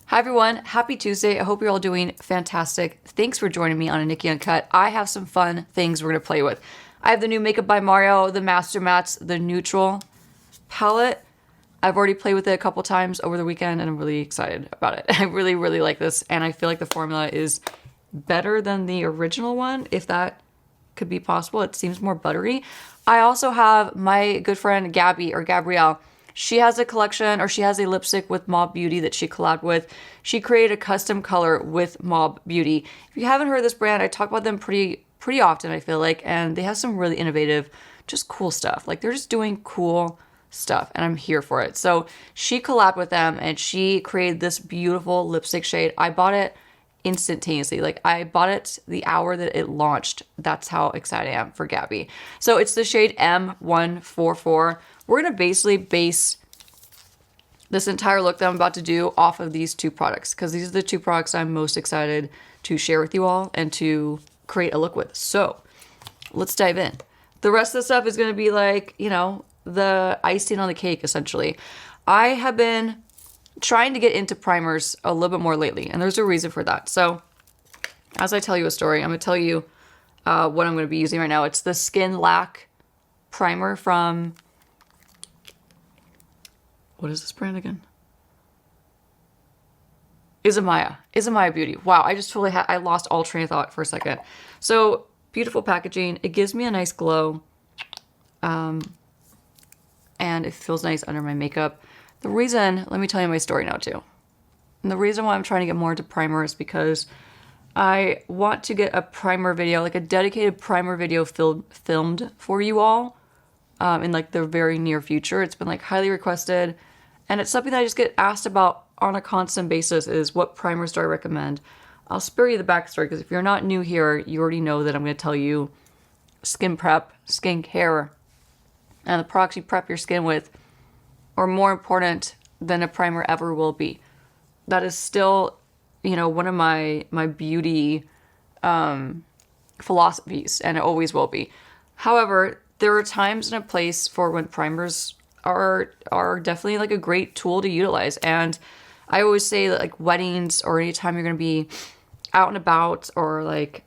Hi everyone, happy Tuesday. I hope you're all doing fantastic. Thanks for joining me on a Nikki Uncut. I have some fun things we're gonna play with. I have the new Makeup by Mario, the Master Mattes, the Neutral palette. I've already played with it a couple times over the weekend and I'm really excited about it. I really, really like this and I feel like the formula is better than the original one, if that could be possible. It seems more buttery. I also have my good friend Gabby or Gabrielle. She has a collection, or she has a lipstick with Mob Beauty that she collabed with. She created a custom color with Mob Beauty. If you haven't heard of this brand, I talk about them pretty often, I feel like, and they have some really innovative, just cool stuff. Like, they're just doing cool stuff, and I'm here for it. So she collabed with them, and she created this beautiful lipstick shade. I bought it instantaneously. Like, I bought it the hour that it launched. That's how excited I am for Gabby. So it's the shade M144. We're going to basically base this entire look that I'm about to do off of these two products, because these are the two products I'm most excited to share with you all and to create a look with. So let's dive in. The rest of the stuff is going to be like, you know, the icing on the cake, essentially. I have been trying to get into primers a little bit more lately, and there's a reason for that. So as I tell you a story, I'm going to tell you what I'm going to be using right now. It's the Skin Lack primer from... what is this brand again? Izamaya Beauty. Wow, I just totally I lost all train of thought for a second. So, beautiful packaging. It gives me a nice glow. And it feels nice under my makeup. The reason, let me tell you my story now too. And the reason why I'm trying to get more into primer is because I want to get a primer video, like a dedicated primer video filmed for you all in like the very near future. It's been like highly requested. And it's something that I just get asked about on a constant basis is what primers do I recommend? I'll spare you the backstory because if you're not new here, you already know that I'm going to tell you skin prep, skin care, and the products you prep your skin with are more important than a primer ever will be. That is still, you know, one of my beauty philosophies, and it always will be. However, there are times and a place for when primers are definitely like a great tool to utilize. And I always say that like weddings or anytime you're going to be out and about or like,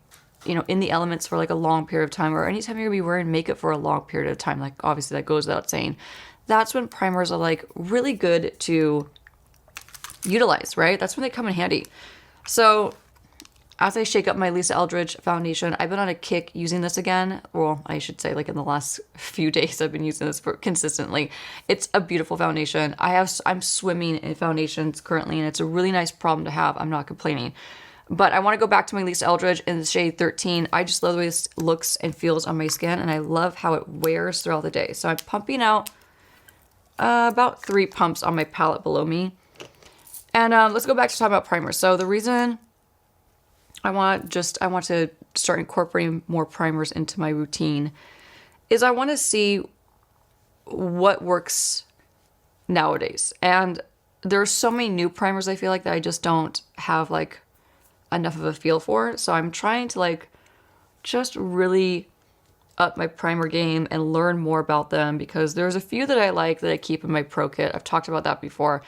you know, in the elements for like a long period of time, or anytime you're going to be wearing makeup for a long period of time, like obviously that goes without saying, that's when primers are like really good to utilize, right? That's when they come in handy. So as I shake up my Lisa Eldridge foundation, I've been on a kick using this again. Well, I should say like in the last few days, I've been using this consistently. It's a beautiful foundation. I'm swimming in foundations currently, and it's a really nice problem to have. I'm not complaining. But I want to go back to my Lisa Eldridge in the shade 13. I just love the way this looks and feels on my skin, and I love how it wears throughout the day. So I'm pumping out about 3 pumps on my palette below me. And let's go back to talking about primers. So the reason I want to start incorporating more primers into my routine is I want to see what works nowadays. And there's so many new primers I feel like that I just don't have like enough of a feel for. So I'm trying to like just really up my primer game and learn more about them, because there's a few that I like that I keep in my pro kit. I've talked about that before.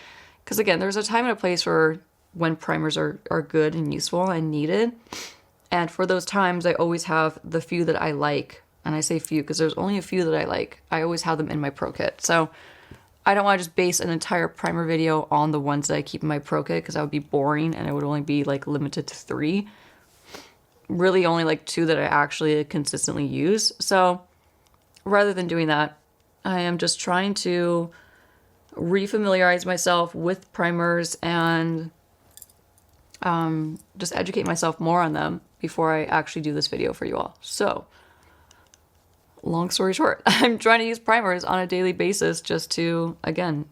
Because again, there's a time and a place for when primers are good and useful and needed. And for those times, I always have the few that I like. And I say few because there's only a few that I like. I always have them in my pro kit. So I don't want to just base an entire primer video on the ones that I keep in my pro kit, because that would be boring and it would only be like limited to 3. Really only like 2 that I actually consistently use. So rather than doing that, I am just trying to refamiliarize myself with primers and just educate myself more on them before I actually do this video for you all. So, long story short, I'm trying to use primers on a daily basis just to, again,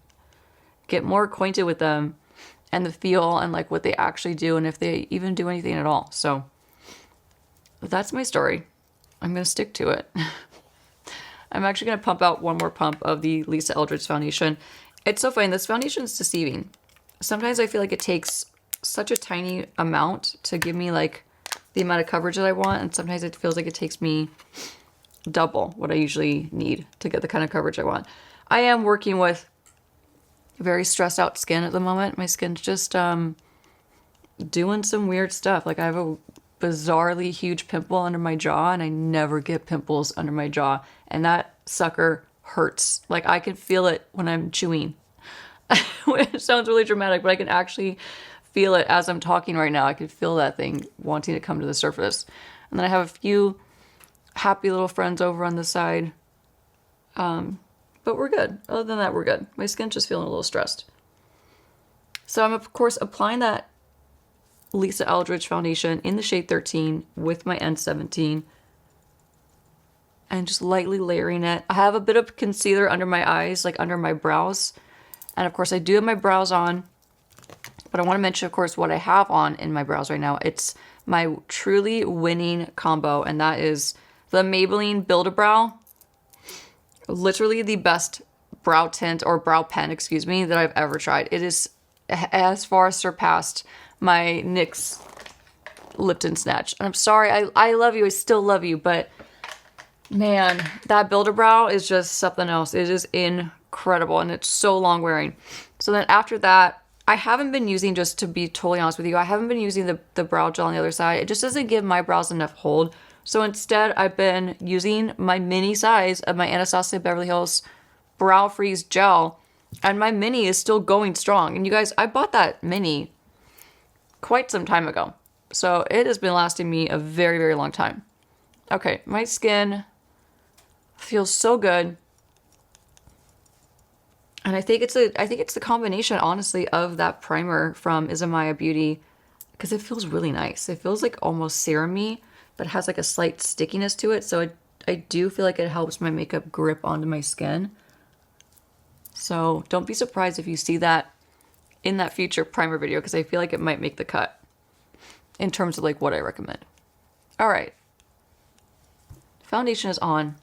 get more acquainted with them and the feel and like what they actually do and if they even do anything at all. So, that's my story. I'm going to stick to it. I'm actually going to pump out one more pump of the Lisa Eldridge foundation. It's so funny. This foundation is deceiving. Sometimes I feel like it takes such a tiny amount to give me like the amount of coverage that I want, and sometimes it feels like it takes me double what I usually need to get the kind of coverage I want. I am working with very stressed out skin at the moment. My skin's just doing some weird stuff. Like I have a bizarrely huge pimple under my jaw, and I never get pimples under my jaw. And that sucker hurts. Like I can feel it when I'm chewing. It sounds really dramatic, but I can actually feel it as I'm talking right now. I can feel that thing wanting to come to the surface. And then I have a few happy little friends over on the side. But we're good. Other than that, we're good. My skin's just feeling a little stressed. So I'm, of course, applying that Lisa Eldridge foundation in the shade 13 with my N17. And just lightly layering it. I have a bit of concealer under my eyes, like under my brows. And, of course, I do have my brows on. But I want to mention, of course, what I have on in my brows right now. It's my truly winning combo. And that is the Maybelline Build-A-Brow. Literally the best brow tint, or brow pen, excuse me, that I've ever tried. It is as far surpassed my NYX Lipton Snatch. And I'm sorry, I love you, I still love you, but man, that Build-A-Brow is just something else. It is incredible, and it's so long wearing. So then after that, I haven't been using, just to be totally honest with you, I haven't been using the brow gel on the other side. It just doesn't give my brows enough hold. So instead, I've been using my mini size of my Anastasia Beverly Hills Brow Freeze Gel. And my mini is still going strong. And you guys, I bought that mini quite some time ago. So it has been lasting me a very, very long time. Okay, my skin feels so good. And I think it's the combination, honestly, of that primer from Isamaya Beauty, because it feels really nice. It feels like almost serum-y, but has like a slight stickiness to it. So I do feel like it helps my makeup grip onto my skin. So don't be surprised if you see that in that future primer video, because I feel like it might make the cut in terms of like what I recommend. All right. Foundation is on.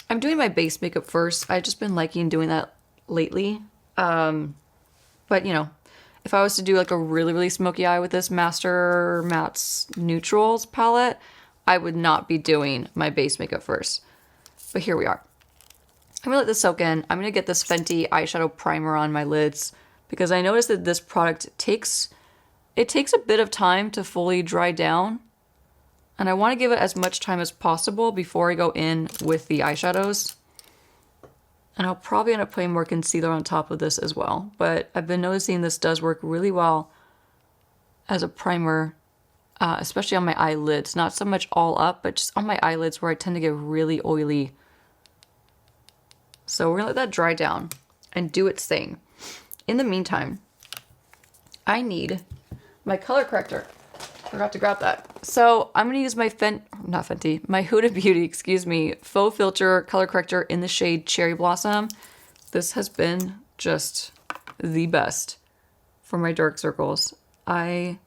I'm doing my base makeup first. I've just been liking doing that lately. But you know, if I was to do like a really, really smoky eye with this Master Matte's Neutrals palette, I would not be doing my base makeup first. But here we are. I'm gonna let this soak in. I'm gonna get this Fenty eyeshadow primer on my lids, because I noticed that this product takes a bit of time to fully dry down. And I want to give it as much time as possible before I go in with the eyeshadows. And I'll probably end up putting more concealer on top of this as well. But I've been noticing this does work really well as a primer, especially on my eyelids. Not so much all up, but just on my eyelids where I tend to get really oily. So we're gonna let that dry down and do its thing. In the meantime, I need my color corrector. Forgot to grab that. So I'm gonna use my my Huda Beauty, excuse me, Faux Filter color corrector in the shade Cherry Blossom. This has been just the best for my dark circles. I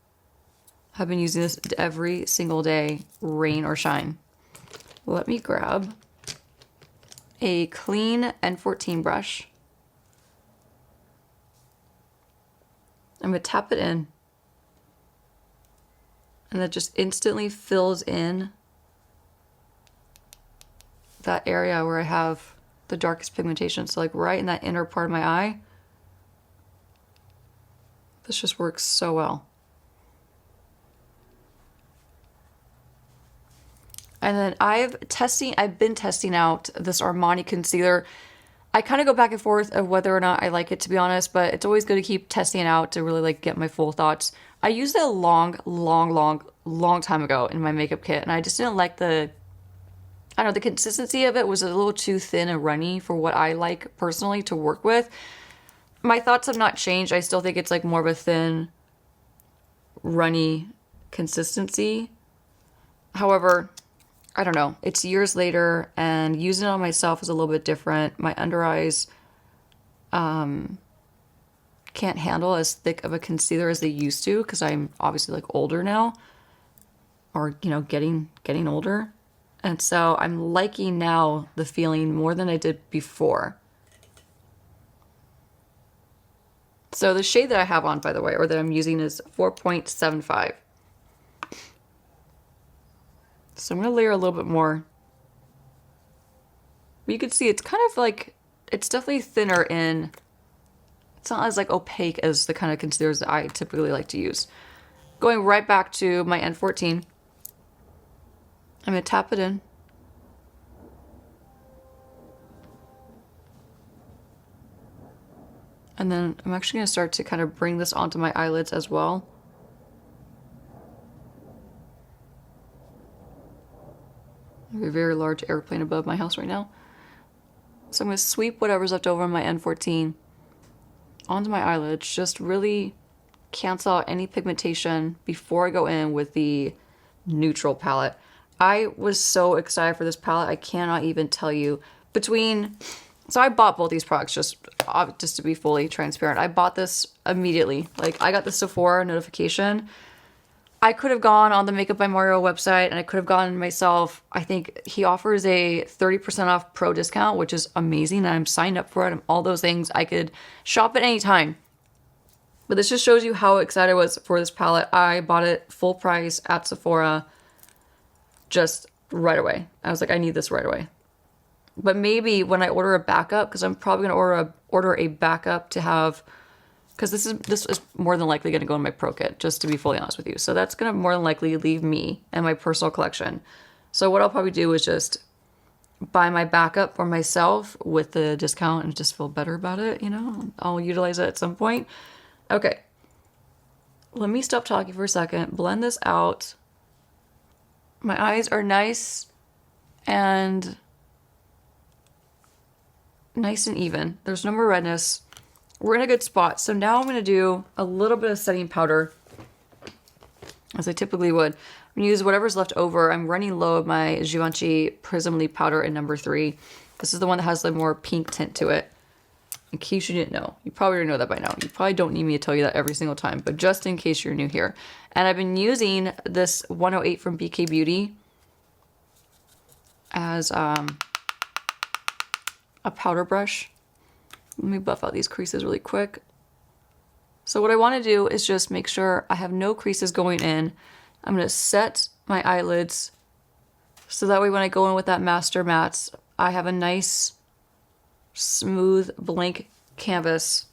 have been using this every single day, rain or shine. Let me grab a clean N14 brush. I'm gonna tap it in. And that just instantly fills in that area where I have the darkest pigmentation. So like right in that inner part of my eye. This just works so well. And then I've been testing out this Armani concealer. I kind of go back and forth of whether or not I like it, to be honest, but it's always good to keep testing it out to really like get my full thoughts. I used it a long time ago in my makeup kit, and I just didn't like the consistency of it was a little too thin and runny for what I like personally to work with. My thoughts have not changed. I still think it's like more of a thin, runny consistency. However, I don't know. It's years later, and using it on myself is a little bit different. My under eyes can't handle as thick of a concealer as they used to, because I'm obviously like older now, or you know, getting older. And so I'm liking now the feeling more than I did before. So the shade that I have on, by the way, or that I'm using, is 4.75. So I'm going to layer a little bit more. But you can see it's kind of like, it's definitely thinner in, it's not as like opaque as the kind of concealers that I typically like to use. going right back to my N14. I'm going to tap it in. And then I'm actually going to start to kind of bring this onto my eyelids as well. I have a very large airplane above my house right now. So I'm going to sweep whatever's left over on my N14 onto my eyelids. Just really cancel out any pigmentation before I go in with the neutral palette. I was so excited for this palette. I cannot even tell you. So I bought both these products just to be fully transparent. I bought this immediately. Like, I got the Sephora notification. I could have gone on the Makeup by Mario website and I could have gone myself. I think he offers a 30% off pro discount, which is amazing. I'm signed up for it. All those things. I could shop at any time. But this just shows you how excited I was for this palette. I bought it full price at Sephora just right away. I was like, I need this right away. But maybe when I order a backup, because I'm probably going to order a backup to have, because this is more than likely going to go in my pro kit, just to be fully honest with you. So that's going to more than likely leave me and my personal collection. So what I'll probably do is just buy my backup for myself with the discount and just feel better about it, you know? I'll utilize it at some point. Okay. Let me stop talking for a second. Blend this out. My eyes are nice and even. There's no more redness. We're in a good spot. So now I'm going to do a little bit of setting powder, as I typically would. I'm going to use whatever's left over. I'm running low of my Givenchy Prism Leaf powder in number 3. This is the one that has the more pink tint to it. In case you didn't know. You probably already know that by now. You probably don't need me to tell you that every single time, but just in case you're new here. And I've been using this 108 from BK Beauty as a powder brush. Let me buff out these creases really quick. So what I want to do is just make sure I have no creases going in. I'm going to set my eyelids so that way when I go in with that Master Mattes, I have a nice smooth blank canvas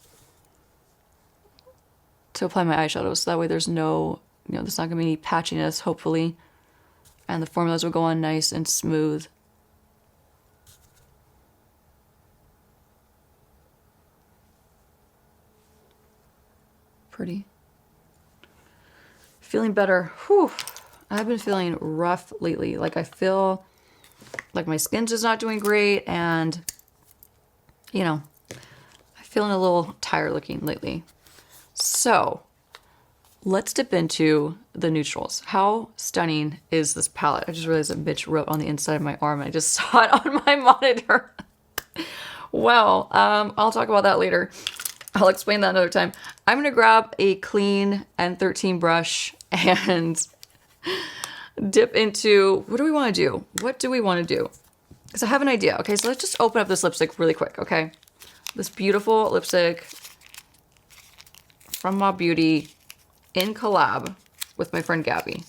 to apply my eyeshadow. So that way there's no, there's not going to be any patchiness, hopefully. And the formulas will go on nice and smooth. Pretty. Feeling better. Whew. I've been feeling rough lately. Like I feel like my skin's just not doing great and I'm feeling a little tired looking lately. So let's dip into the neutrals. How stunning is this palette? I just realized a bitch wrote on the inside of my arm and I just saw it on my monitor. Well, I'll talk about that later. I'll explain that another time. I'm going to grab a clean N13 brush and dip into, what do we want to do? What do we want to do? Because I have an idea. Okay, so let's just open up this lipstick really quick, okay? This beautiful lipstick from Mob Beauty in collab with my friend Gabby.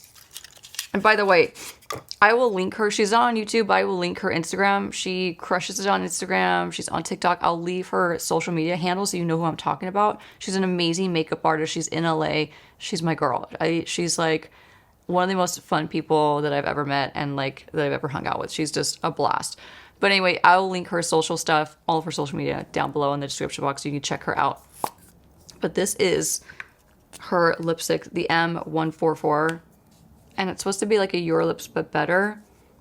And by the way, I will link her. She's not on YouTube, but I will link her Instagram. She crushes it on Instagram. She's on TikTok. I'll leave her social media handle so you know who I'm talking about. She's an amazing makeup artist. She's in LA. She's my girl. She's like one of the most fun people that I've ever met and like that I've ever hung out with. She's just a blast. But anyway, I'll link her social stuff, all of her social media down below in the description box so you can check her out. But this is her lipstick, the M144. And it's supposed to be like a Eurolips, but better.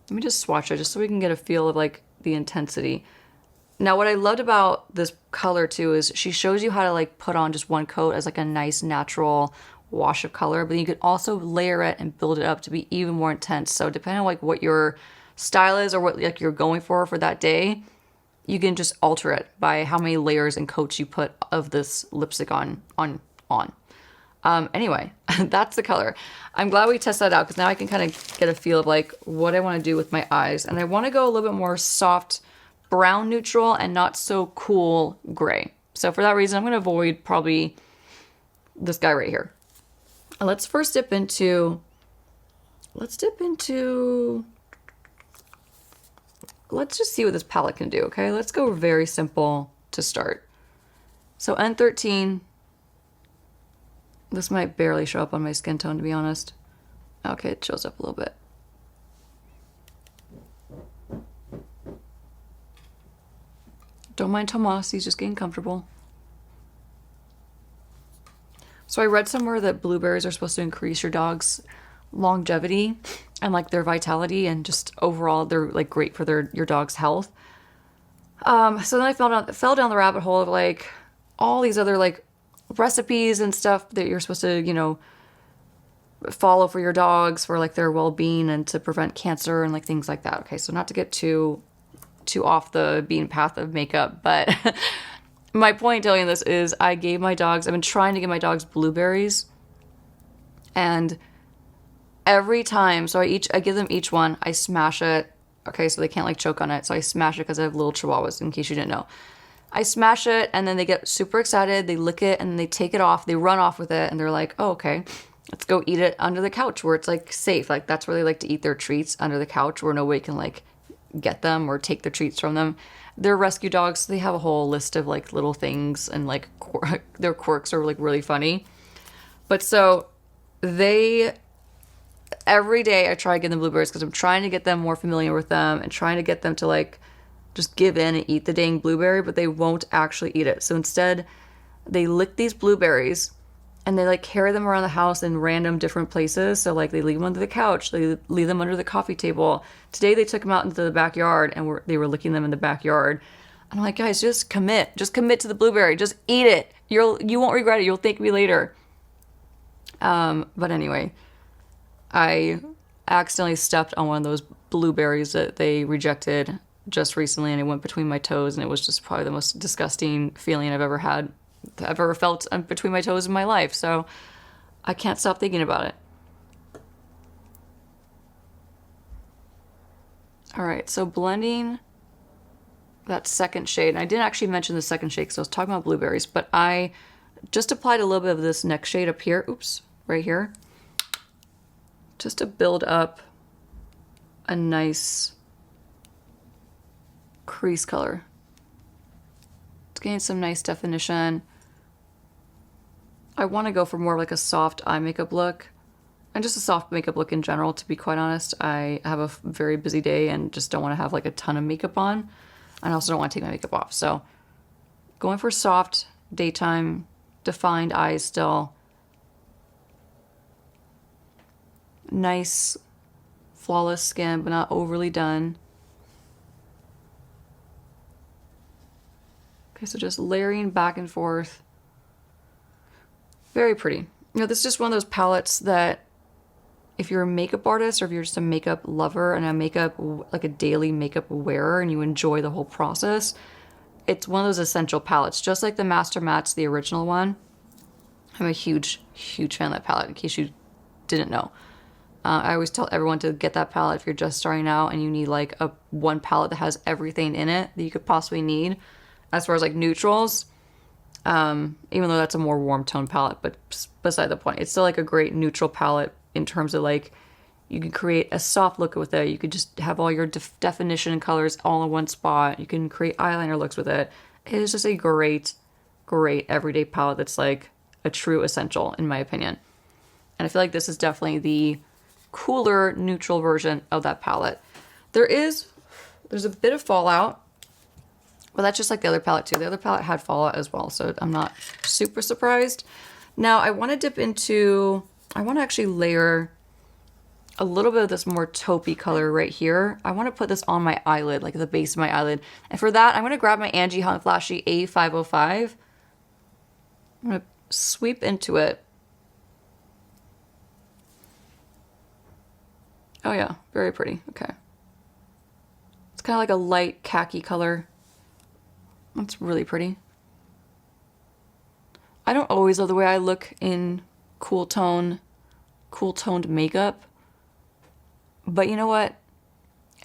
Let me just swatch it just so we can get a feel of like the intensity. Now, what I loved about this color too is she shows you how to like put on just one coat as like a nice natural wash of color, but you could also layer it and build it up to be even more intense. So depending on like what your style is or what like you're going for that day, you can just alter it by how many layers and coats you put of this lipstick on. Anyway, that's the color. I'm glad we tested that out because now I can kind of get a feel of like what I want to do with my eyes. And I want to go a little bit more soft brown neutral and not so cool gray. So for that reason, I'm going to avoid probably this guy right here. Let's first dip into, let's just see what this palette can do, okay? Let's go very simple to start. So N13, This might barely show up on my skin tone, to be honest. Okay, it shows up a little bit. Don't mind Tomas, he's just getting comfortable. So I read somewhere that blueberries are supposed to increase your dog's longevity and like their vitality, and just overall they're like great for your dog's health. So then I fell down the rabbit hole of like all these other like recipes and stuff that you're supposed to, you know, follow for your dogs for like their well-being and to prevent cancer and like things like that. Okay, so not to get too off the beaten path of makeup, but my point in telling you this is I've been trying to give my dogs blueberries, and every time, so I give them each one, I smash it. Okay, so they can't like choke on it. So I smash it because I have little chihuahuas, in case you didn't know. I smash it and then they get super excited. They lick it and then they take it off. They run off with it and they're like, oh, okay, let's go eat it under the couch where it's like safe. Like that's where they like to eat their treats, under the couch where nobody can like get them or take their treats from them. They're rescue dogs. So they have a whole list of like little things, and like their quirks are like really funny. But so every day I try to get them blueberries because I'm trying to get them more familiar with them and trying to get them to like just give in and eat the dang blueberry, but they won't actually eat it. So instead they lick these blueberries and they like carry them around the house in random different places. So like they leave them under the couch, they leave them under the coffee table. Today they took them out into the backyard and they were licking them in the backyard. And I'm like, guys, just commit to the blueberry. Just eat it. You won't regret it. You'll thank me later. But anyway, I accidentally stepped on one of those blueberries that they rejected just recently, and it went between my toes, and it was just probably the most disgusting feeling I've ever felt between my toes in my life. So I can't stop thinking about it. All right, so blending that second shade, and I didn't actually mention the second shade because I was talking about blueberries, but I just applied a little bit of this next shade up here, right here, just to build up a nice crease color. It's getting some nice definition. I want to go for more like a soft eye makeup look, and just a soft makeup look in general, to be quite honest. I have a very busy day and just don't want to have like a ton of makeup on. I also don't want to take my makeup off. So going for soft, daytime, defined eyes still. Nice, flawless skin, but not overly done. Okay, so just layering back and forth. Very pretty. You know, this is just one of those palettes that if you're a makeup artist or if you're just a makeup lover and like a daily makeup wearer and you enjoy the whole process, it's one of those essential palettes. Just like the Master Mattes, the original one. I'm a huge, huge fan of that palette, in case you didn't know. I always tell everyone to get that palette if you're just starting out and you need like one palette that has everything in it that you could possibly need as far as like neutrals. Even though that's a more warm tone palette, but beside the point, it's still like a great neutral palette in terms of like you can create a soft look with it. You could just have all your definition and colors all in one spot. You can create eyeliner looks with it. It is just a great, great everyday palette that's like a true essential in my opinion. And I feel like this is definitely the cooler neutral version of that palette. There's a bit of fallout, but that's just like the other palette too. The other palette had fallout as well, so I'm not super surprised. Now I want to actually layer a little bit of this more taupey color right here. I want to put this on my eyelid, like the base of my eyelid. And for that, I'm going to grab my Angie Hot and Flashy A505. I'm going to sweep into it. Oh yeah, very pretty. Okay. It's kind of like a light khaki color. That's really pretty. I don't always love the way I look in cool toned makeup. But you know what?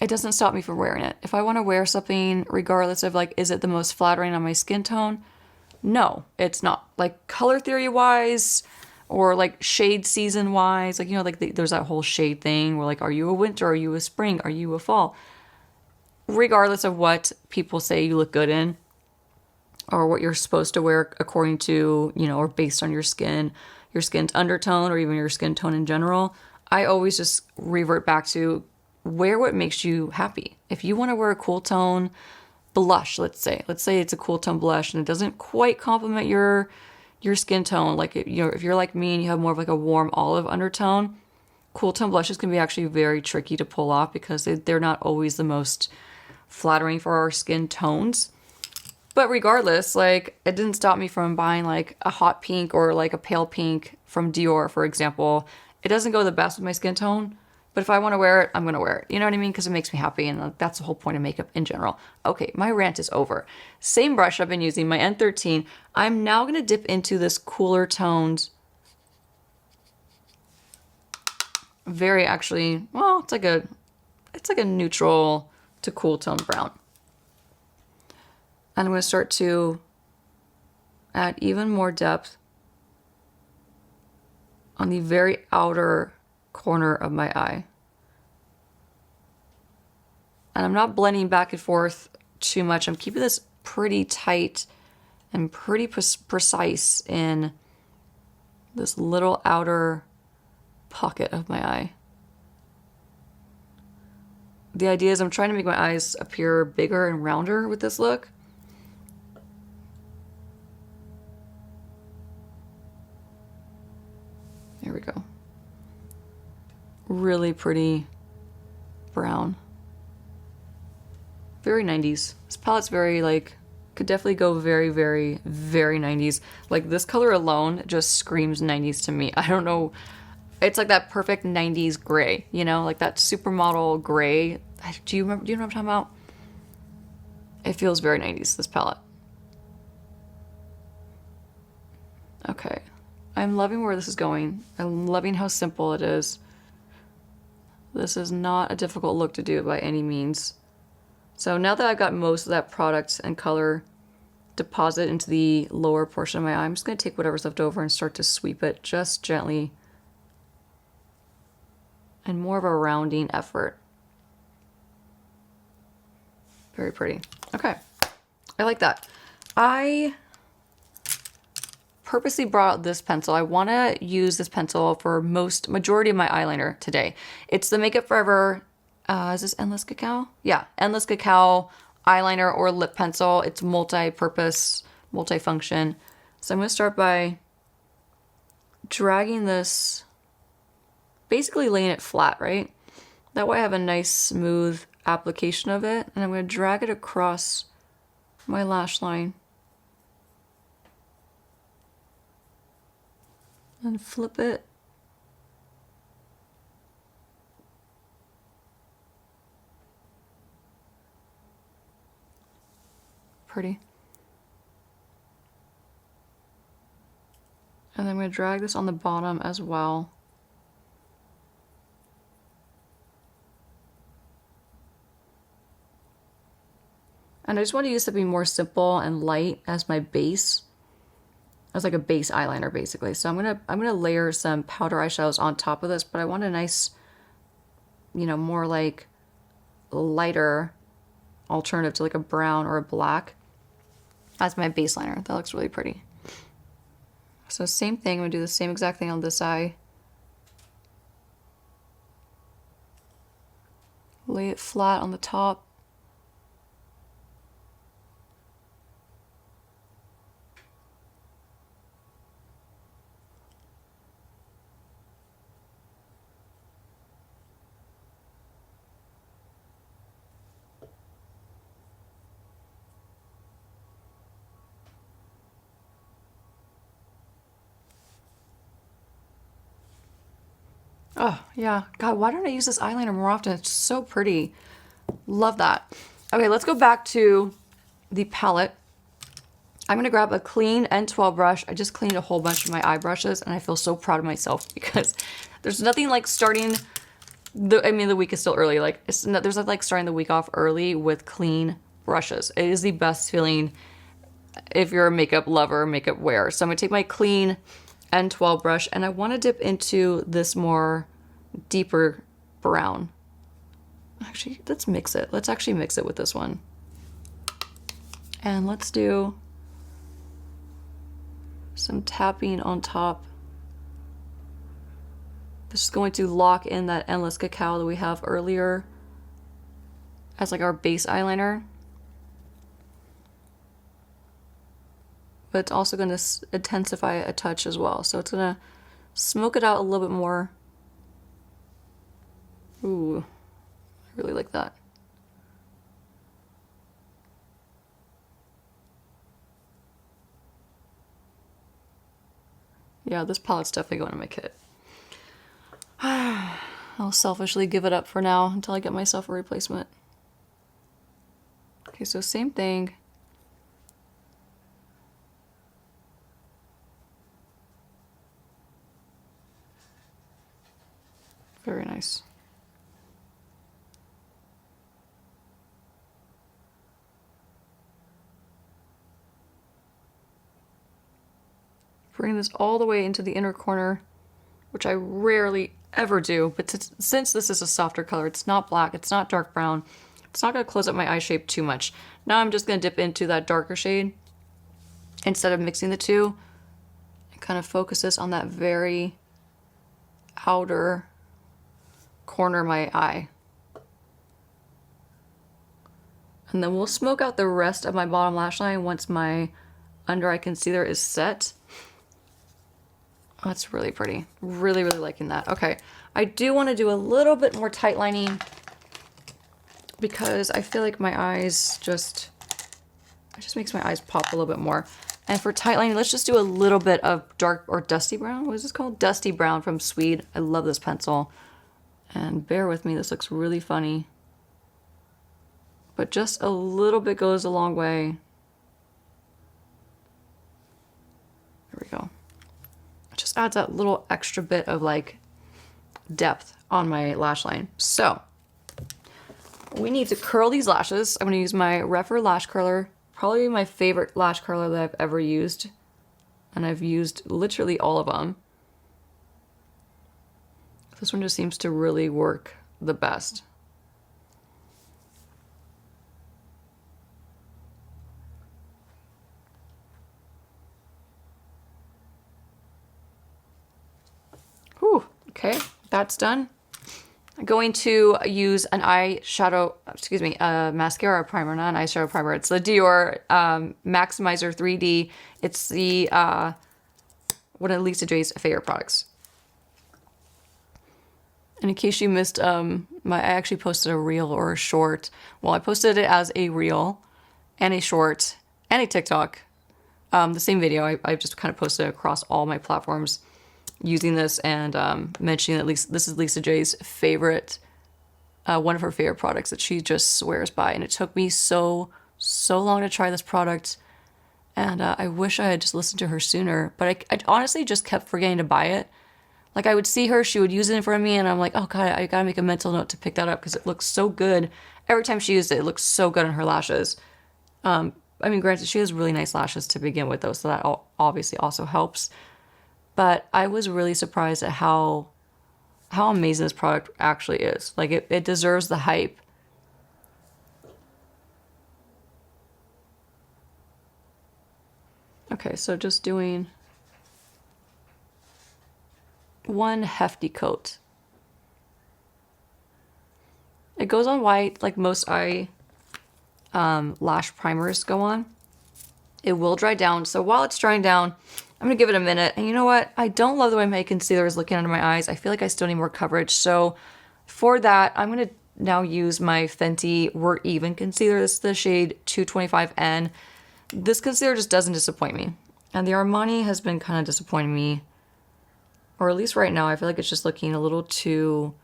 It doesn't stop me from wearing it. If I want to wear something, regardless of like, is it the most flattering on my skin tone? No, it's not. Like color theory wise, or like shade season wise, like, you know, like there's that whole shade thing where like, are you a winter? Are you a spring? Are you a fall? Regardless of what people say you look good in, or what you're supposed to wear according to, you know, or based on your skin, your skin's undertone or even your skin tone in general, I always just revert back to wear what makes you happy. If you want to wear a cool tone blush, let's say it's a cool tone blush and it doesn't quite complement your skin tone, like if you're like me and you have more of like a warm olive undertone, cool tone blushes can be actually very tricky to pull off because they're not always the most flattering for our skin tones. But regardless, like, it didn't stop me from buying like a hot pink or like a pale pink from Dior, for example. It doesn't go the best with my skin tone, but if I want to wear it, I'm going to wear it. You know what I mean? Because it makes me happy, and that's the whole point of makeup in general. Okay, my rant is over. Same brush I've been using, my N13. I'm now going to dip into this cooler toned, very actually, well, it's like a neutral to cool tone brown. And I'm going to start to add even more depth on the very outer corner of my eye. And I'm not blending back and forth too much. I'm keeping this pretty tight and pretty precise in this little outer pocket of my eye. The idea is I'm trying to make my eyes appear bigger and rounder with this look. There we go. Really pretty brown. Very 90s. This palette's very like, could definitely go very, very, very 90s. Like this color alone just screams 90s to me. I don't know. It's like that perfect 90s gray, you know, like that supermodel gray. Do you know what I'm talking about? It feels very 90s, this palette. Okay. I'm loving where this is going. I'm loving how simple it is. This is not a difficult look to do by any means. So now that I've got most of that product and color deposit into the lower portion of my eye, I'm just going to take whatever's left over and start to sweep it just gently. And more of a rounding effort. Very pretty. Okay. I like that. I purposely brought out this pencil. I want to use this pencil for majority of my eyeliner today. It's the Makeup Forever, is this Endless Cacao? Yeah, Endless Cacao eyeliner or lip pencil. It's multi-purpose, multi-function. So I'm going to start by dragging this, basically laying it flat, right? That way I have a nice smooth application of it, and I'm going to drag it across my lash line. And flip it. Pretty. And then I'm going to drag this on the bottom as well. And I just want to use something more simple and light as my base. As like a base eyeliner basically. So I'm gonna layer some powder eyeshadows on top of this, but I want a nice, you know, more like lighter alternative to like a brown or a black as my base liner. That looks really pretty. So same thing, I'm gonna do the same exact thing on this eye. Lay it flat on the top. Oh, yeah. God, why don't I use this eyeliner more often? It's so pretty. Love that. Okay, let's go back to the palette. I'm going to grab a clean N12 brush. I just cleaned a whole bunch of my eye brushes, and I feel so proud of myself because there's nothing like starting the week is still early. Like, there's nothing like starting the week off early with clean brushes. It is the best feeling if you're a makeup lover, makeup wearer. So I'm going to take my clean N12 brush, and I want to dip into this more deeper brown. Actually, let's mix it. Let's actually mix it with this one. And let's do some tapping on top This is going to lock in that Endless Cacao that we have earlier as like our base eyeliner. But it's also going to intensify a touch as well. So it's going to smoke it out a little bit more. Ooh, I really like that. Yeah, this palette's definitely going in my kit. I'll selfishly give it up for now until I get myself a replacement. Okay, so same thing. Very nice. Bring this all the way into the inner corner, which I rarely ever do, but since this is a softer color, it's not black, it's not dark brown, it's not going to close up my eye shape too much. Now I'm just going to dip into that darker shade instead of mixing the two and kind of focus this on that very outer corner of my eye. And then we'll smoke out the rest of my bottom lash line once my under eye concealer is set. That's really pretty. Really, really liking that. Okay, I do want to do a little bit more tight lining because I feel like my eyes it just makes my eyes pop a little bit more. And for tight lining, let's just do a little bit of dark or dusty brown. What is this called? Dusty brown from Swede. I love this pencil. And bear with me, this looks really funny. But just a little bit goes a long way. There we go. It just adds that little extra bit of like depth on my lash line. So we need to curl these lashes. I'm going to use my Velour lash curler, probably my favorite lash curler that I've ever used. And I've used literally all of them. This one just seems to really work the best. Whew, okay, that's done. I'm going to use an eyeshadow, mascara primer, not an eyeshadow primer. It's the Dior Maximizer 3D. It's the one of Lisa J's favorite products. And in case you missed, I actually posted a reel or a short. Well, I posted it as a reel and a short and a TikTok. The same video. I just kind of posted it across all my platforms using this and mentioning that this is Lisa J's favorite, one of her favorite products that she just swears by. And it took me so long to try this product. And I wish I had just listened to her sooner. But I honestly just kept forgetting to buy it. Like I would see her, she would use it in front of me and I'm like, oh God, I gotta make a mental note to pick that up because it looks so good. Every time she used it, it looks so good on her lashes. I mean, granted, she has really nice lashes to begin with though, so that obviously also helps. But I was really surprised at how amazing this product actually is. Like it deserves the hype. Okay, so just doing one hefty coat. It goes on white like most eye lash primers go on. It will dry down, so while it's drying down, I'm gonna give it a minute. And you know what? I don't love the way my concealer is looking under my eyes. I feel like I still need more coverage. So for that, I'm gonna now use my Fenty We're Even concealer. This is the shade 225N. This concealer just doesn't disappoint me. And the Armani has been kind of disappointing me. Or at least right now, I feel like it's just looking a little too,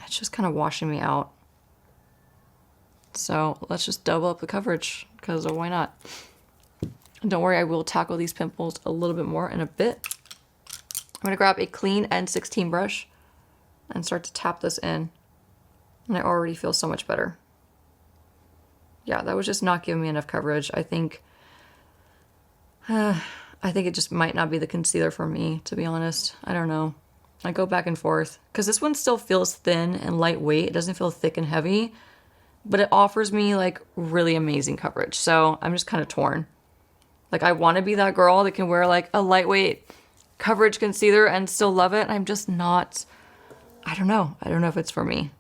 it's just kind of washing me out. So let's just double up the coverage, because why not? And don't worry, I will tackle these pimples a little bit more in a bit. I'm gonna grab a clean N16 brush and start to tap this in. And I already feel so much better. Yeah, that was just not giving me enough coverage. I think it just might not be the concealer for me, to be honest. I don't know. I go back and forth. Because this one still feels thin and lightweight. It doesn't feel thick and heavy. But it offers me, like, really amazing coverage. So I'm just kind of torn. Like, I want to be that girl that can wear, like, a lightweight coverage concealer and still love it. I'm just not I don't know. I don't know if it's for me.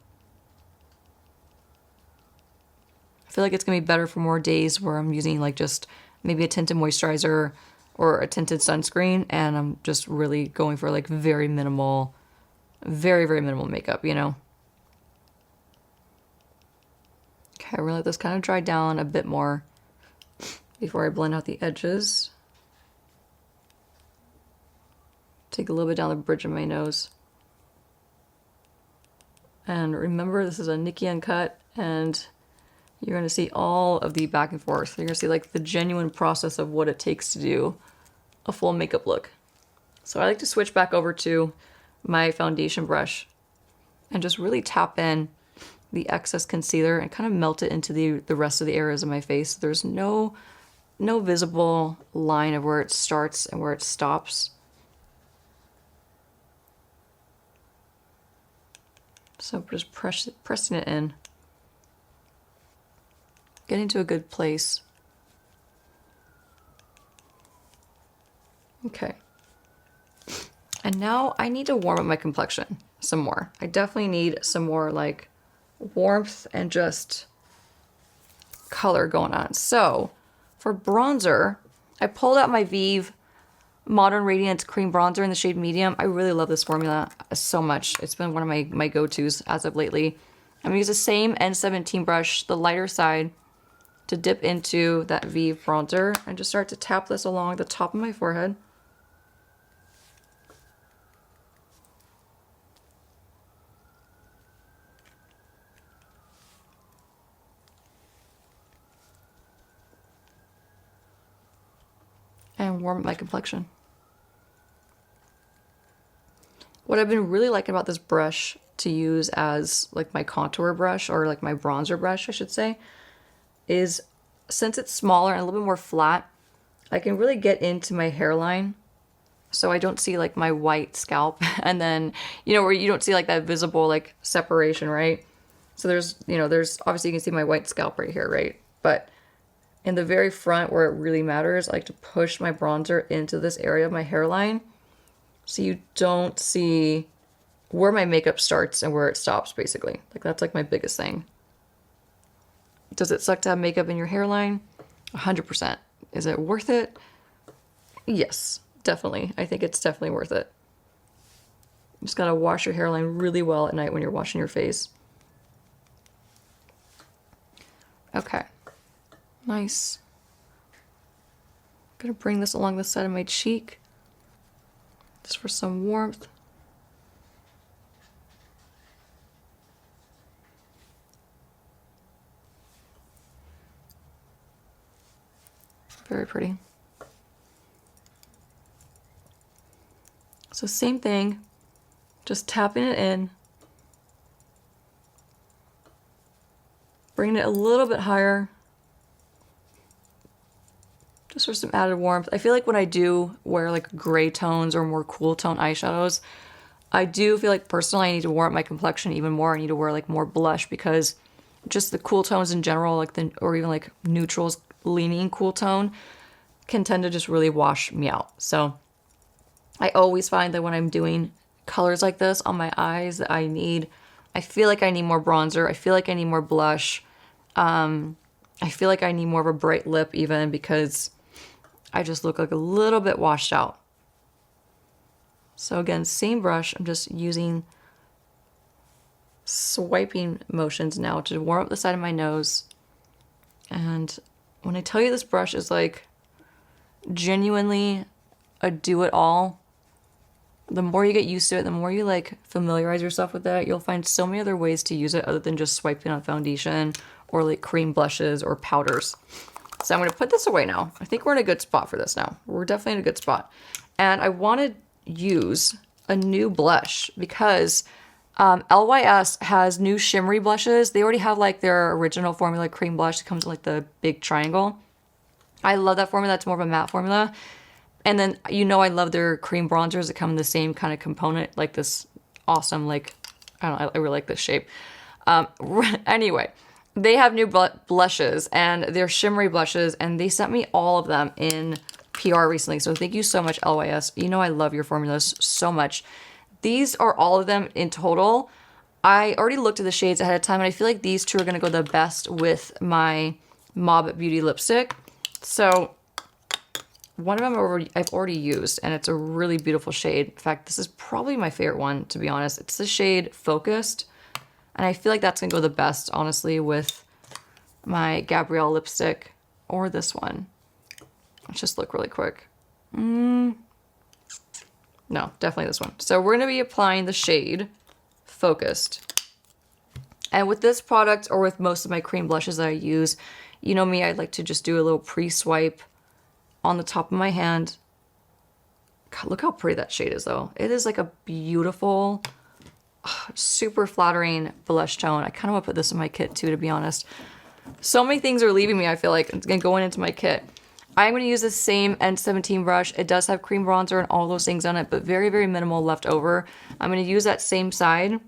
I feel like it's going to be better for more days where I'm using like just maybe a tinted moisturizer or a tinted sunscreen, and I'm just really going for like very minimal, very, very minimal makeup, you know? Okay, we're gonna let this kind of dry down a bit more before I blend out the edges. Take a little bit down the bridge of my nose. And remember, this is a Nikki uncut, and you're going to see all of the back and forth. You're going to see like the genuine process of what it takes to do a full makeup look. So I like to switch back over to my foundation brush and just really tap in the excess concealer and kind of melt it into the rest of the areas of my face. There's no visible line of where it starts and where it stops. So just pressing it in. Getting to a good place. Okay. And now I need to warm up my complexion some more. I definitely need some more like warmth and just color going on. So for bronzer, I pulled out my Vive Modern Radiance Cream Bronzer in the shade Medium. I really love this formula so much. It's been one of my go-tos as of lately. I'm gonna use the same N17 brush, the lighter side, to dip into that Vive bronzer and just start to tap this along the top of my forehead. And warm up my complexion. What I've been really liking about this brush to use as like my contour brush, or like my bronzer brush, I should say, is since it's smaller and a little bit more flat, I can really get into my hairline so I don't see like my white scalp and then, you know, where you don't see like that visible like separation, right? So there's obviously you can see my white scalp right here, right? But in the very front where it really matters, I like to push my bronzer into this area of my hairline so you don't see where my makeup starts and where it stops, basically. Like that's like my biggest thing. Does it suck to have makeup in your hairline? 100%. Is it worth it? Yes, definitely. I think it's definitely worth it. You just gotta wash your hairline really well at night when you're washing your face. Okay. Nice. I'm gonna bring this along the side of my cheek just for some warmth. Very pretty. So same thing, just tapping it in, bringing it a little bit higher, just for some added warmth. I feel like when I do wear like gray tones or more cool tone eyeshadows, I do feel like personally I need to warm up my complexion even more. I need to wear like more blush because just the cool tones in general, like or even like neutrals leaning cool tone can tend to just really wash me out. So I always find that when I'm doing colors like this on my eyes, that I feel like I need more bronzer. I feel like I need more blush. I feel like I need more of a bright lip even because I just look like a little bit washed out. So again, same brush. I'm just using swiping motions now to warm up the side of my nose. And when I tell you this brush is like genuinely a do-it-all, the more you get used to it, the more you like familiarize yourself with that, you'll find so many other ways to use it other than just swiping on foundation or like cream blushes or powders. So I'm going to put this away now. I think we're in a good spot for this now. We're definitely in a good spot. And I want to use a new blush because LYS has new shimmery blushes. They already have like their original formula cream blush that comes in like the big triangle. I love that formula. That's more of a matte formula. And then, you know, I love their cream bronzers that come in the same kind of component, like this awesome, like, I don't know, I really like this shape. Anyway, they have new blushes and they're shimmery blushes and they sent me all of them in PR recently. So thank you so much, LYS. You know, I love your formulas so much. these are all of them in total. I already looked at the shades ahead of time, and I feel like these two are going to go the best with my Mob Beauty lipstick. So one of them I've already used, and it's a really beautiful shade. In fact, this is probably my favorite one, to be honest. It's the shade Focused, and I feel like that's going to go the best, honestly, with my Gabrielle lipstick or this one. Let's just look really quick. No, definitely this one. So we're going to be applying the shade Focused. And with this product, or with most of my cream blushes that I use, you know me, I like to just do a little pre-swipe on the top of my hand. God, look how pretty that shade is, though. It is like a beautiful, super flattering blush tone. I kind of want to put this in my kit, too, to be honest. So many things are leaving me, I feel like, going into my kit. I'm going to use the same N17 brush. It does have cream bronzer and all those things on it, but very, very minimal left over. I'm going to use that same side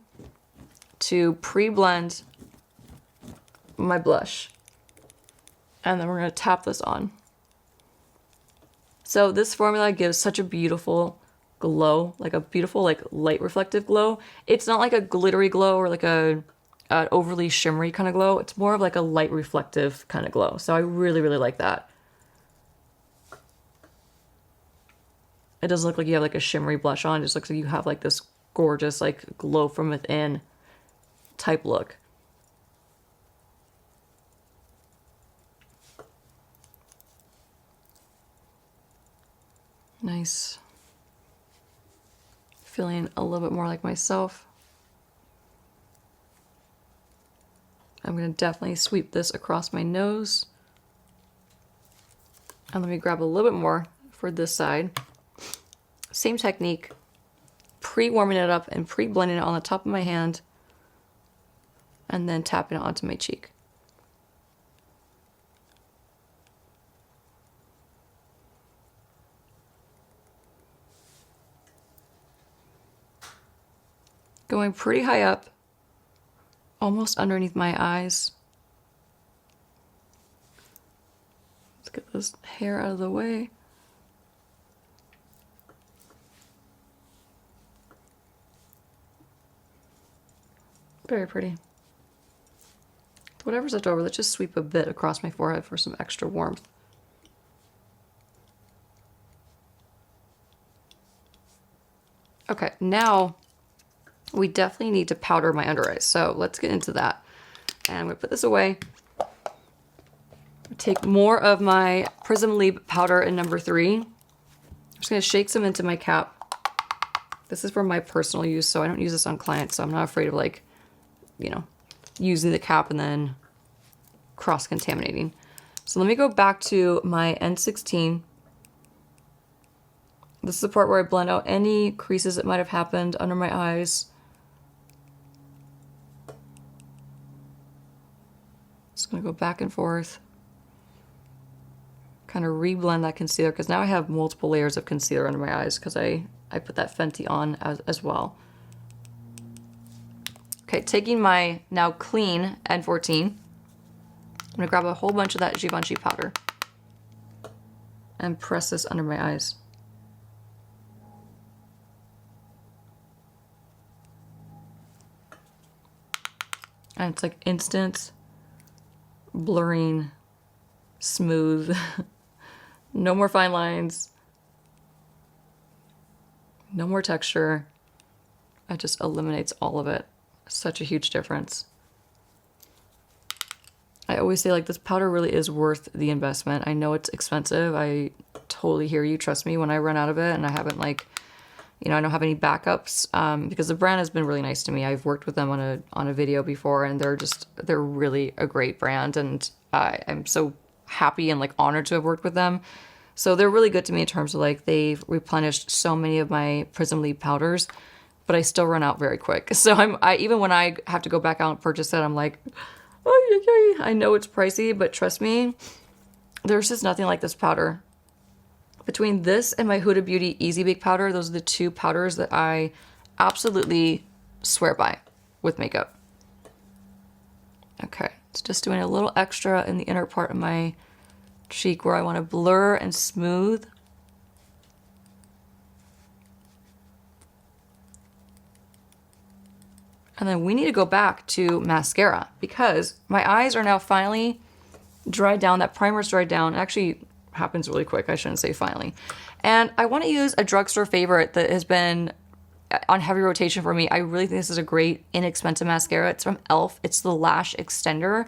to pre-blend my blush. And then we're going to tap this on. So this formula gives such a beautiful glow, like a beautiful, like light reflective glow. It's not like a glittery glow or like an overly shimmery kind of glow. It's more of like a light reflective kind of glow. So I really, really like that. It doesn't look like you have like a shimmery blush on. It just looks like you have like this gorgeous like glow from within type look. Nice. Feeling a little bit more like myself. I'm going to definitely sweep this across my nose. And let me grab a little bit more for this side. Same technique, pre-warming it up and pre-blending it on the top of my hand, and then tapping it onto my cheek. Going pretty high up, almost underneath my eyes. Let's get this hair out of the way. Very pretty. Whatever's left over, let's just sweep a bit across my forehead for some extra warmth. Okay, now we definitely need to powder my under eyes. So let's get into that. And I'm gonna put this away. Take more of my Prism Leap powder in number 3. I'm just gonna shake some into my cap. This is for my personal use, so I don't use this on clients, so I'm not afraid of like, you know, using the cap and then cross-contaminating. So let me go back to my N16. This is the part where I blend out any creases that might have happened under my eyes. Just gonna go back and forth. Kind of re-blend that concealer, because now I have multiple layers of concealer under my eyes because I put that Fenty on as well. Okay, taking my now clean N14, I'm gonna grab a whole bunch of that Givenchy powder and press this under my eyes. And it's like instant blurring, smooth, no more fine lines, no more texture. It just eliminates all of it. Such a huge difference. I always say, like, this powder really is worth the investment. I know it's expensive. I totally hear you. Trust me, when I run out of it and I haven't, like, you know, I don't have any backups, because the brand has been really nice to me. I've worked with them on a video before, and they're really a great brand, and I'm so happy and like honored to have worked with them. So they're really good to me in terms of like they've replenished so many of my Prism Leap powders, but I still run out very quick. So even when I have to go back out and purchase it, I'm like, oh, I know it's pricey, but trust me, there's just nothing like this powder. Between this and my Huda Beauty Easy Bake powder, those are the two powders that I absolutely swear by with makeup. Okay, it's just doing a little extra in the inner part of my cheek where I want to blur and smooth. And then we need to go back to mascara because my eyes are now finally dried down. That primer's dried down. It actually happens really quick. I shouldn't say finally. And I want to use a drugstore favorite that has been on heavy rotation for me. I really think this is a great inexpensive mascara. It's from e.l.f. It's the Lash Extender.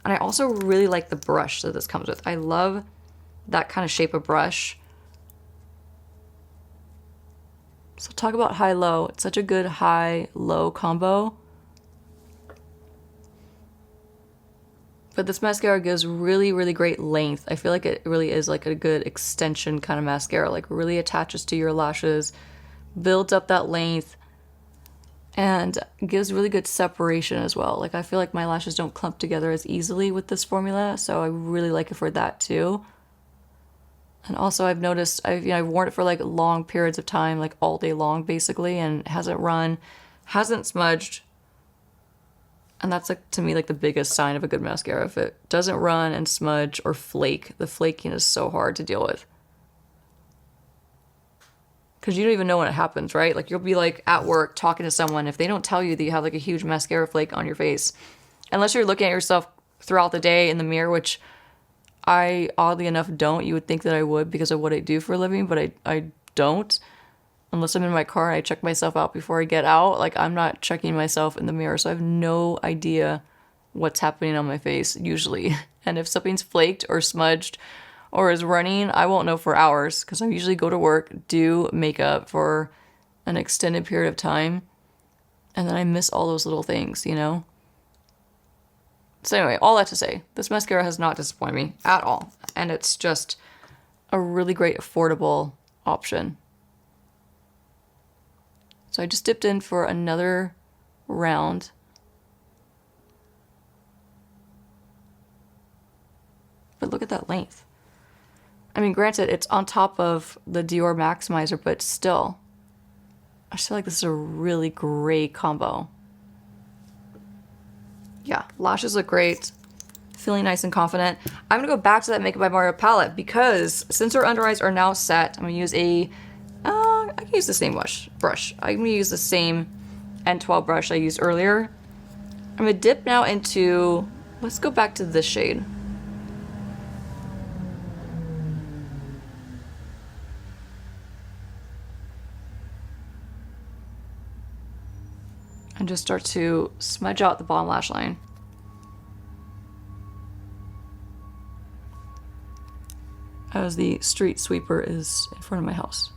And I also really like the brush that this comes with. I love that kind of shape of brush. So talk about high-low. It's such a good high-low combo. But this mascara gives really, really great length. I feel like it really is like a good extension kind of mascara. Like really attaches to your lashes, builds up that length, and gives really good separation as well. Like I feel like my lashes don't clump together as easily with this formula, so I really like it for that too. And also I've noticed, I've worn it for like long periods of time, like all day long basically, and it hasn't run, hasn't smudged. And that's like to me like the biggest sign of a good mascara. If it doesn't run and smudge or flake, the flaking is so hard to deal with. Because you don't even know when it happens, right? Like you'll be like at work talking to someone, if they don't tell you that you have like a huge mascara flake on your face, unless you're looking at yourself throughout the day in the mirror, which I oddly enough don't. You would think that I would because of what I do for a living, but I don't. Unless I'm in my car and I check myself out before I get out. Like I'm not checking myself in the mirror, so I have no idea what's happening on my face usually. And if something's flaked or smudged or is running, I won't know for hours because I usually go to work, do makeup for an extended period of time, and then I miss all those little things, you know? So anyway, all that to say, this mascara has not disappointed me at all. And it's just a really great affordable option. So I just dipped in for another round. But look at that length. I mean, granted, it's on top of the Dior Maximizer, but still, I just feel like this is a really great combo. Yeah, lashes look great. Feeling nice and confident. I'm going to go back to that Makeup by Mario palette because since our under eyes are now set, I'm going to use I can use the same brush. I'm going to use the same N12 brush I used earlier. I'm going to dip now into, let's go back to this shade. And just start to smudge out the bottom lash line. As the street sweeper is in front of my house.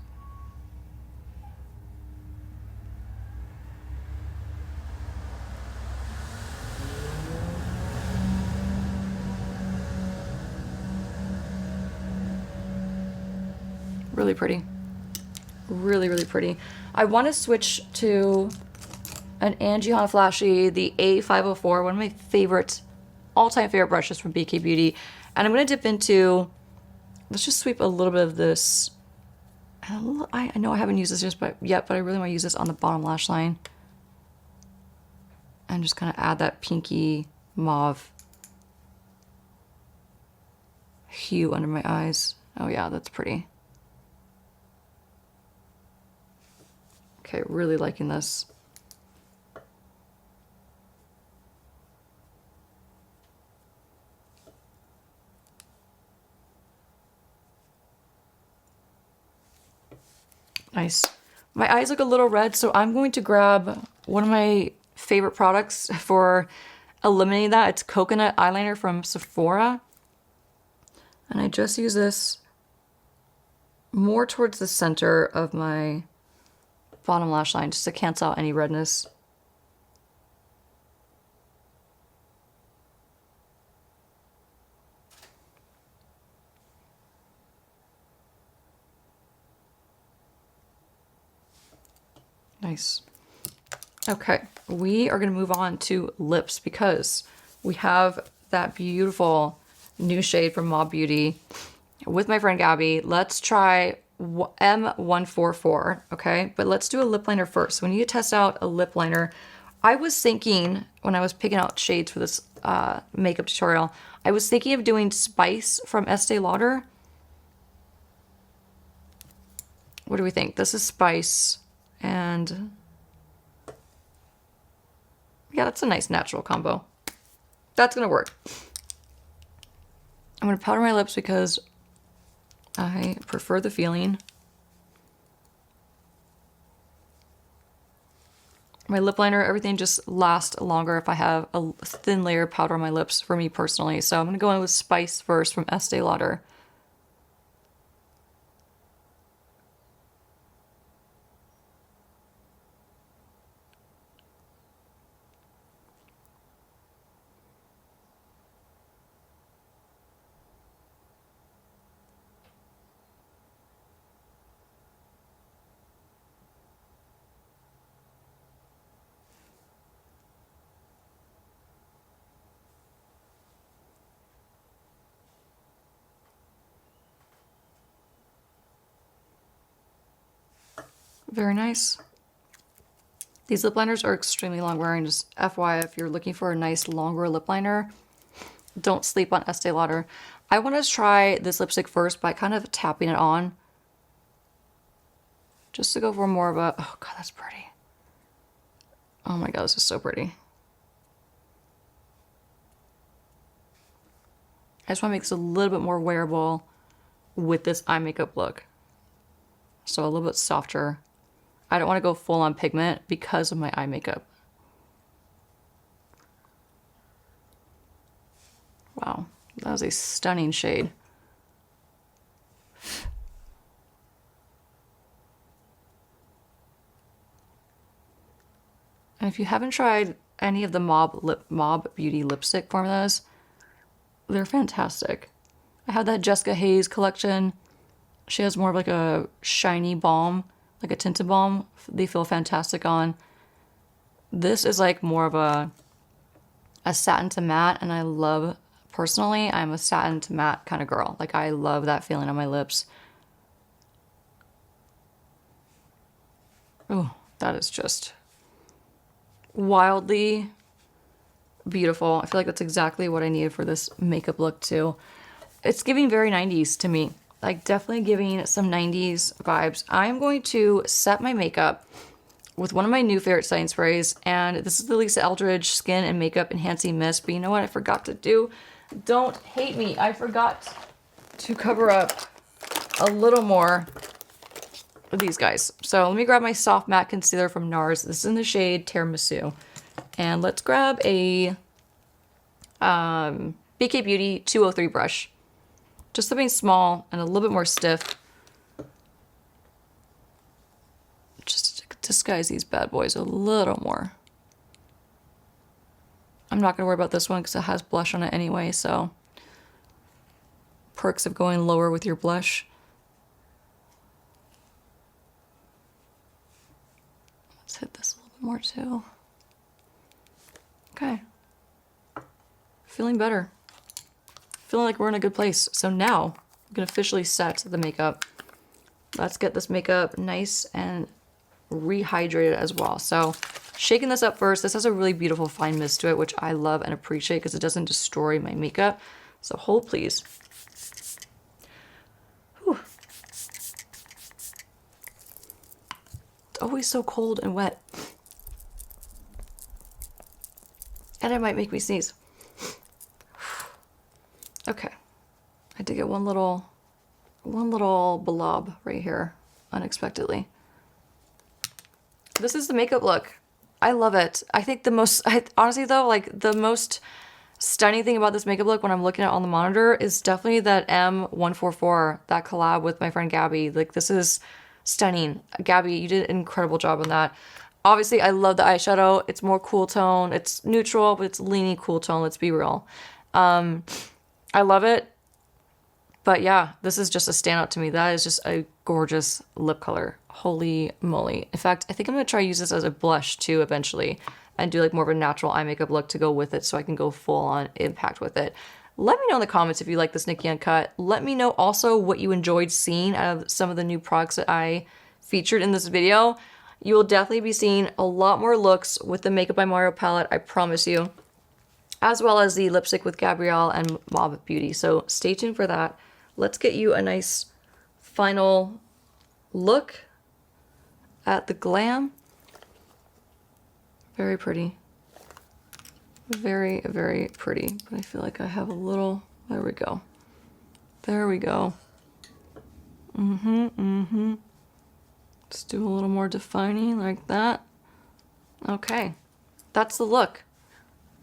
Really pretty. Really, really pretty. I want to switch to an Angie Hana Flashy, the A504, one of my favorite, all-time favorite brushes from BK Beauty. And I'm going to dip into, let's just sweep a little bit of this. I know I haven't used this just yet, but I really want to use this on the bottom lash line. And just kind of add that pinky mauve hue under my eyes. Oh yeah, that's pretty. Okay, really liking this. Nice. My eyes look a little red, so I'm going to grab one of my favorite products for eliminating that. It's Coconut Eyeliner from Sephora. And I just use this more towards the center of my bottom lash line just to cancel out any redness. Nice. Okay, we are going to move on to lips because we have that beautiful new shade from Mob Beauty with my friend Gabby. Let's try M144, okay? But let's do a lip liner first. So we need to test out a lip liner. I was thinking, when I was picking out shades for this makeup tutorial, I was thinking of doing Spice from Estee Lauder. What do we think? This is Spice, and Yeah, that's a nice natural combo. That's gonna work. I'm gonna powder my lips because I prefer the feeling. My lip liner, everything just lasts longer if I have a thin layer of powder on my lips for me personally. So I'm gonna go in with Spice first from Estee Lauder. Very nice. These lip liners are extremely long wearing. Just FYI, if you're looking for a nice longer lip liner, don't sleep on Estee Lauder. I want to try this lipstick first by kind of tapping it on. Just to go for more of a, oh God, that's pretty. Oh my God, this is so pretty. I just want to make this a little bit more wearable with this eye makeup look. So a little bit softer. I don't want to go full on pigment because of my eye makeup. Wow, that was a stunning shade. And if you haven't tried any of the Mob Beauty lipstick formulas, they're fantastic. I have that Jessica Hayes collection. She has more of like a shiny balm, like a tinted balm. They feel fantastic on. This is like more of a satin to matte, and I love, personally, I'm a satin to matte kind of girl. Like I love that feeling on my lips. Oh, that is just wildly beautiful. I feel like that's exactly what I needed for this makeup look too. It's giving very 90s to me. Like definitely giving some 90s vibes. I'm going to set my makeup with one of my new favorite setting sprays, and this is the Lisa Eldridge Skin and Makeup Enhancing Mist. But you know what I forgot to do? Don't hate me. I forgot to cover up a little more of these guys. So let me grab my soft matte concealer from NARS. This is in the shade Tiramisu. And let's grab a BK Beauty 203 brush. Just something small and a little bit more stiff. Just to disguise these bad boys a little more. I'm not going to worry about this one because it has blush on it anyway, so perks of going lower with your blush. Let's hit this a little bit more too. Okay. Feeling better. Feeling like we're in a good place. So now I'm going to officially set the makeup. Let's get this makeup nice and rehydrated as well. So shaking this up first. This has a really beautiful fine mist to it, which I love and appreciate because it doesn't destroy my makeup. So hold please. Whew. It's always so cold and wet. And it might make me sneeze. Okay. I did get one little blob right here unexpectedly. This is the makeup look. I love it. I think honestly though, like the most stunning thing about this makeup look when I'm looking at it on the monitor is definitely that M144, that collab with my friend Gabby. Like this is stunning. Gabby, you did an incredible job on that. Obviously, I love the eyeshadow. It's more cool tone. It's neutral, but it's leaning cool tone. Let's be real. I love it. But yeah, this is just a standout to me. That is just a gorgeous lip color. Holy moly. In fact, I think I'm going to try to use this as a blush too eventually and do like more of a natural eye makeup look to go with it so I can go full on impact with it. Let me know in the comments if you like this Nikki Uncut. Let me know also what you enjoyed seeing out of some of the new products that I featured in this video. You will definitely be seeing a lot more looks with the Makeup by Mario palette, I promise you, as well as the lipstick with Gabrielle and Mob Beauty. So stay tuned for that. Let's get you a nice final look at the glam. Very pretty. Very, very pretty. But I feel like I have a little, there we go. There we go. Just do a little more defining like that. Okay, that's the look.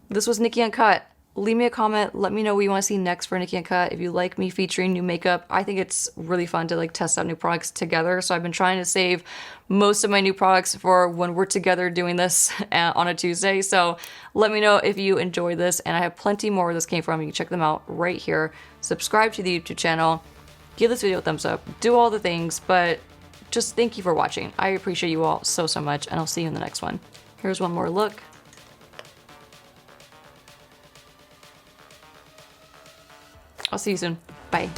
This was Nikki Uncut. Leave me a comment. Let me know what you want to see next for Nikki Uncut. If you like me featuring new makeup, I think it's really fun to like test out new products together. So I've been trying to save most of my new products for when we're together doing this on a Tuesday. So let me know if you enjoyed this, and I have plenty more where this came from. You can check them out right here. Subscribe to the YouTube channel. Give this video a thumbs up. Do all the things, but just thank you for watching. I appreciate you all so, so much, and I'll see you in the next one. Here's one more look. I'll see you soon. Bye.